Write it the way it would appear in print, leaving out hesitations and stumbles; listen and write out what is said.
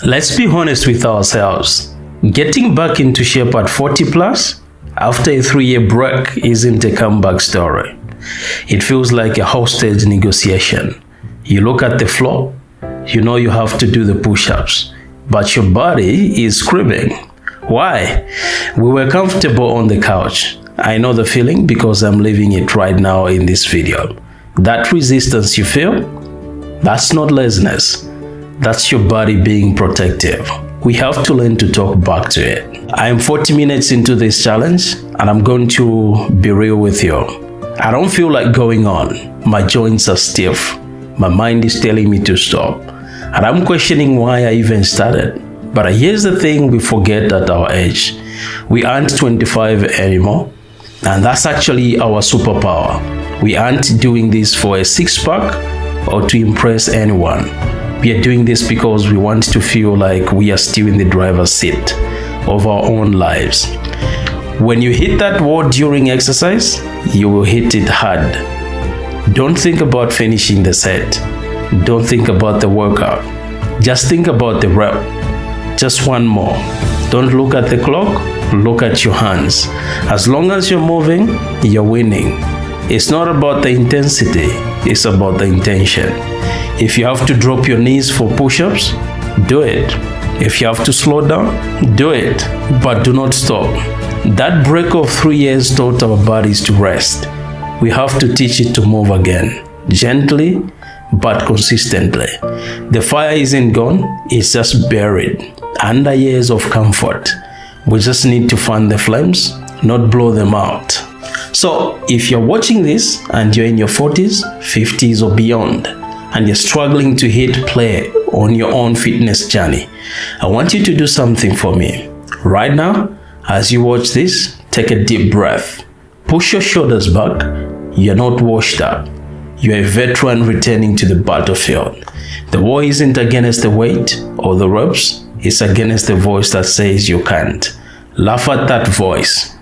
Let's be honest with ourselves. Getting back into shape at 40 plus after a 3-year break isn't a comeback story. It feels like a hostage negotiation. You look at the floor, you know you have to do the push-ups, but your body is screaming. Why? We were comfortable on the couch. I know the feeling because I'm living it right now in this video. That resistance you feel, that's not laziness. That's your body being protective. We have to learn to talk back to it. I am 40 minutes into this challenge and I'm going to be real with you. I don't feel like going on. My joints are stiff. My mind is telling me to stop. And I'm questioning why I even started. But here's the thing we forget at our age. We aren't 25 anymore. And that's actually our superpower. We aren't doing this for a six-pack or to impress anyone. We are doing this because we want to feel like we are still in the driver's seat of our own lives. When you hit that wall during exercise, you will hit it hard. Don't think about finishing the set. Don't think about the workout. Just think about the rep. Just one more. Don't look at the clock, look at your hands. As long as you're moving, you're winning. It's not about the intensity, it's about the intention. If you have to drop your knees for push-ups, do it. If you have to slow down, do it. But do not stop. That break of 3 years taught our bodies to rest. We have to teach it to move again. Gently, but consistently. The fire isn't gone, it's just buried under years of comfort. We just need to fan the flames, not blow them out. So, if you're watching this and you're in your 40s, 50s or beyond, and you're struggling to hit play on your own fitness journey, I want you to do something for me. Right now, as you watch this, take a deep breath. Push your shoulders back. You're not washed up. You're a veteran returning to the battlefield. The war isn't against the weight or the ropes. It's against the voice that says you can't. Laugh at that voice.